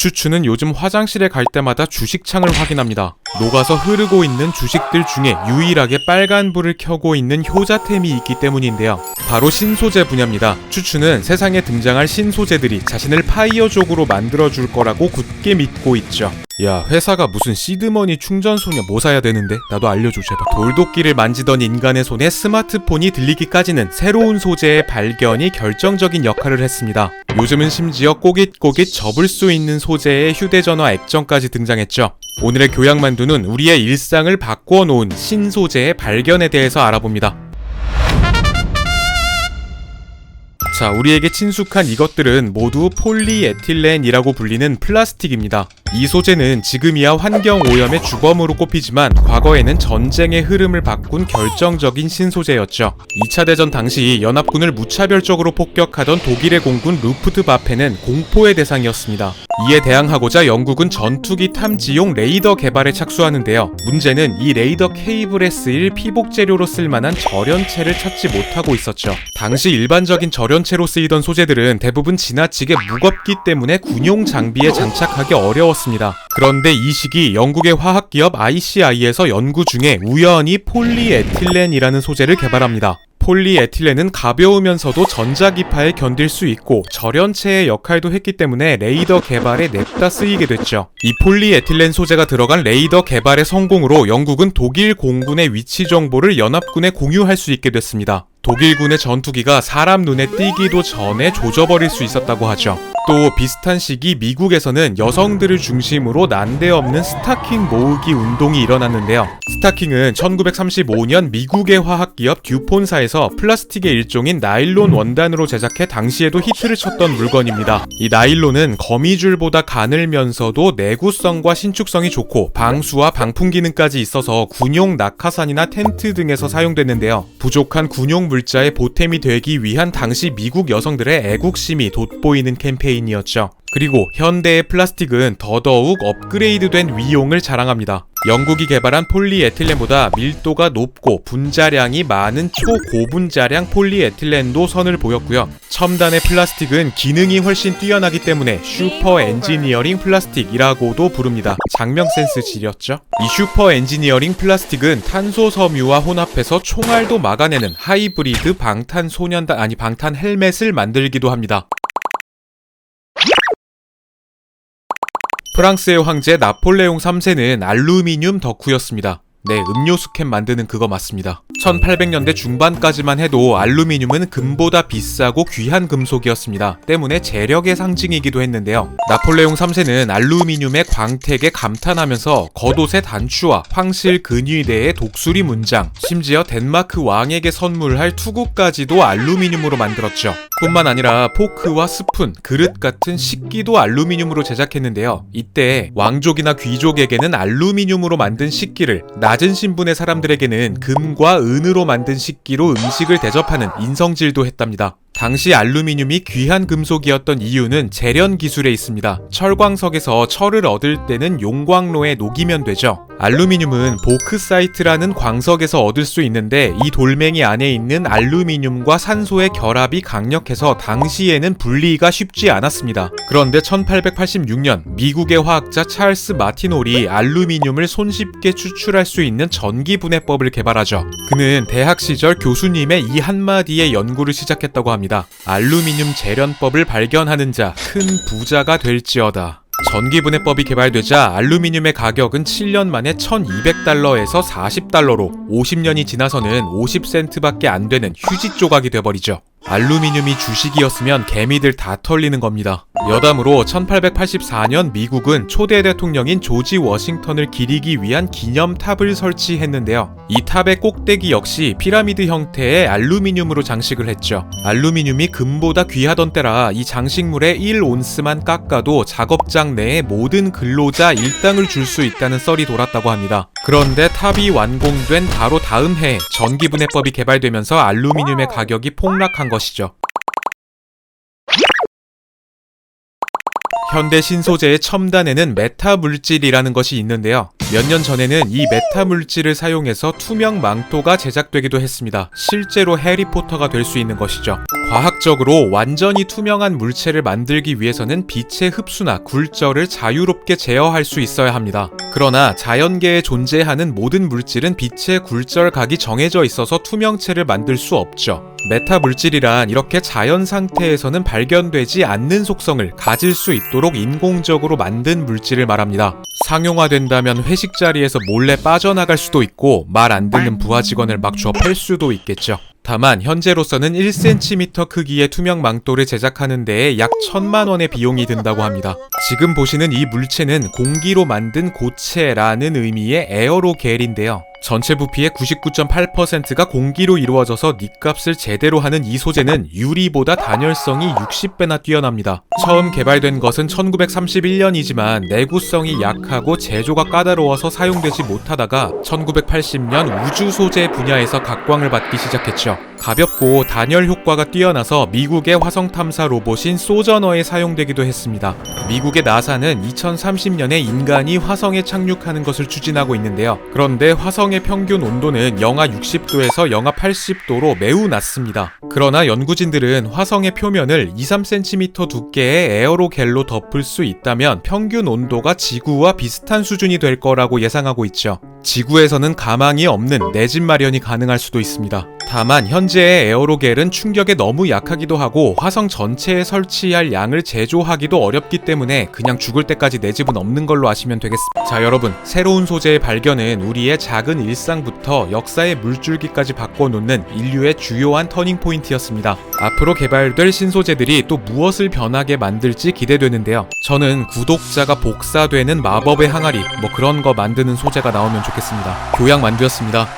추추는 요즘 화장실에 갈 때마다 주식창을 확인합니다. 녹아서 흐르고 있는 주식들 중에 유일하게 빨간불을 켜고 있는 효자템이 있기 때문인데요. 바로 신소재 분야입니다. 추추는 세상에 등장할 신소재들이 자신을 파이어족으로 만들어줄 거라고 굳게 믿고 있죠. 야, 회사가 무슨 시드머니 충전소냐, 뭐 사야 되는데? 나도 알려줘 제발. 돌도끼를 만지던 인간의 손에 스마트폰이 들리기까지는 새로운 소재의 발견이 결정적인 역할을 했습니다. 요즘은 심지어 꼬깃꼬깃 접을 수 있는 소재의 휴대전화 액정까지 등장했죠. 오늘의 교양만두는 우리의 일상을 바꾸어 놓은 신소재의 발견에 대해서 알아봅니다. 자, 우리에게 친숙한 이것들은 모두 폴리에틸렌이라고 불리는 플라스틱입니다. 이 소재는 지금이야 환경오염의 주범으로 꼽히지만 과거에는 전쟁의 흐름을 바꾼 결정적인 신소재였죠. 2차 대전 당시 연합군을 무차별적으로 폭격하던 독일의 공군 루프트와페는 공포의 대상이었습니다. 이에 대항하고자 영국은 전투기 탐지용 레이더 개발에 착수하는데요. 문제는 이 레이더 케이블에 쓰일 피복 재료로 쓸만한 절연체를 찾지 못하고 있었죠. 당시 일반적인 절연체로 쓰이던 소재들은 대부분 지나치게 무겁기 때문에 군용 장비에 장착하기 어려웠습니다. 그런데 이 시기 영국의 화학기업 ICI에서 연구 중에 우연히 폴리에틸렌이라는 소재를 개발합니다. 폴리에틸렌은 가벼우면서도 전자기파에 견딜 수 있고 절연체의 역할도 했기 때문에 레이더 개발에 냅다 쓰이게 됐죠. 이 폴리에틸렌 소재가 들어간 레이더 개발의 성공으로 영국은 독일 공군의 위치 정보를 연합군에 공유할 수 있게 됐습니다. 독일군의 전투기가 사람 눈에 띄기도 전에 조져버릴 수 있었다고 하죠. 또 비슷한 시기 미국에서는 여성들을 중심으로 난데없는 스타킹 모으기 운동이 일어났는데요. 스타킹은 1935년 미국의 화학기업 듀폰사에서 플라스틱의 일종인 나일론 원단으로 제작해 당시에도 히트를 쳤던 물건입니다. 이 나일론은 거미줄보다 가늘면서도 내구성과 신축성이 좋고 방수와 방풍 기능까지 있어서 군용 낙하산이나 텐트 등에서 사용됐는데요. 부족한 군용 물자의 보탬이 되기 위한 당시 미국 여성들의 애국심이 돋보이는 캠페인이었죠. 그리고 현대의 플라스틱은 더더욱 업그레이드된 위용을 자랑합니다. 영국이 개발한 폴리에틸렌보다 밀도가 높고 분자량이 많은 초고분자량 폴리에틸렌도 선을 보였고요. 첨단의 플라스틱은 기능이 훨씬 뛰어나기 때문에 슈퍼 엔지니어링 플라스틱이라고도 부릅니다. 장명 센스 지렸죠? 이 슈퍼 엔지니어링 플라스틱은 탄소 섬유와 혼합해서 총알도 막아내는 하이브리드 방탄 헬멧을 만들기도 합니다. 프랑스의 황제 나폴레옹 3세는 알루미늄 덕후였습니다. 네, 음료수 캔 만드는 그거 맞습니다. 1800년대 중반까지만 해도 알루미늄은 금보다 비싸고 귀한 금속이었습니다. 때문에 재력의 상징이기도 했는데요. 나폴레옹 3세는 알루미늄의 광택에 감탄하면서 겉옷의 단추와 황실 근위대의 독수리 문장, 심지어 덴마크 왕에게 선물할 투구까지도 알루미늄으로 만들었죠. 뿐만 아니라 포크와 스푼, 그릇 같은 식기도 알루미늄으로 제작했는데요. 이때 왕족이나 귀족에게는 알루미늄으로 만든 식기를, 낮은 신분의 사람들에게는 금과 은으로 만든 식기로 음식을 대접하는 인성질도 했답니다. 당시 알루미늄이 귀한 금속이었던 이유는 재련 기술에 있습니다. 철광석에서 철을 얻을 때는 용광로에 녹이면 되죠. 알루미늄은 보크사이트라는 광석에서 얻을 수 있는데 이 돌멩이 안에 있는 알루미늄과 산소의 결합이 강력해서 당시에는 분리가 쉽지 않았습니다. 그런데 1886년 미국의 화학자 찰스 마티놀이 알루미늄을 손쉽게 추출할 수 있는 전기분해법을 개발하죠. 그는 대학 시절 교수님의 이 한마디에 연구를 시작했다고 합니다. 알루미늄 재련법을 발견하는 자 큰 부자가 될지어다. 전기분해법이 개발되자 알루미늄의 가격은 7년 만에 1200달러에서 40달러로 50년이 지나서는 50센트밖에 안 되는 휴지 조각이 돼버리죠. 알루미늄이 주식이었으면 개미들 다 털리는 겁니다. 여담으로 1884년 미국은 초대 대통령인 조지 워싱턴을 기리기 위한 기념탑을 설치했는데요. 이 탑의 꼭대기 역시 피라미드 형태의 알루미늄으로 장식을 했죠. 알루미늄이 금보다 귀하던 때라 이 장식물에 1온스만 깎아도 작업장 내에 모든 근로자 일당을 줄 수 있다는 썰이 돌았다고 합니다. 그런데 탑이 완공된 바로 다음 해에 전기분해법이 개발되면서 알루미늄의 가격이 폭락한 것이죠. 현대 신소재의 첨단에는 메타 물질이라는 것이 있는데요. 몇 년 전에는 이 메타 물질을 사용해서 투명 망토가 제작되기도 했습니다. 실제로 해리포터가 될 수 있는 것이죠. 과학적으로 완전히 투명한 물체를 만들기 위해서는 빛의 흡수나 굴절을 자유롭게 제어할 수 있어야 합니다. 그러나 자연계에 존재하는 모든 물질은 빛의 굴절각이 정해져 있어서 투명체를 만들 수 없죠. 메타 물질이란 이렇게 자연 상태에서는 발견되지 않는 속성을 가질 수 있도록 인공적으로 만든 물질을 말합니다. 상용화된다면 회식 자리에서 몰래 빠져나갈 수도 있고 말 안 듣는 부하 직원을 막 좁힐 수도 있겠죠. 다만 현재로서는 1cm 크기의 투명 망토를 제작하는 데에 약 1,000만 원의 비용이 든다고 합니다. 지금 보시는 이 물체는 공기로 만든 고체라는 의미의 에어로겔인데요. 전체 부피의 99.8%가 공기로 이루어져서 닉값을 제대로 하는 이 소재는 유리보다 단열성이 60배나 뛰어납니다. 처음 개발된 것은 1931년이지만 내구성이 약하고 제조가 까다로워서 사용되지 못하다가 1980년 우주 소재 분야에서 각광을 받기 시작했죠. 가볍고 단열 효과가 뛰어나서 미국의 화성 탐사 로봇인 소저너에 사용되기도 했습니다. 미국의 나사는 2030년에 인간이 화성에 착륙하는 것을 추진하고 있는데요. 그런데 화성의 평균 온도는 영하 60도에서 영하 80도로 매우 낮습니다. 그러나 연구진들은 화성의 표면을 2-3cm 두께의 에어로겔로 덮을 수 있다면 평균 온도가 지구와 비슷한 수준이 될 거라고 예상하고 있죠. 지구에서는 가망이 없는 내 집 마련이 가능할 수도 있습니다. 다만 현재의 에어로겔은 충격에 너무 약하기도 하고 화성 전체에 설치할 양을 제조하기도 어렵기 때문에 그냥 죽을 때까지 내 집은 없는 걸로 아시면 되겠습니다. 자, 여러분, 새로운 소재의 발견은 우리의 작은 일상부터 역사의 물줄기까지 바꿔놓는 인류의 주요한 터닝 포인트였습니다. 앞으로 개발될 신소재들이 또 무엇을 변하게 만들지 기대되는데요. 저는 구독자가 복사되는 마법의 항아리 그런 거 만드는 소재가 나오면 좋겠습니다. 교양 만두였습니다.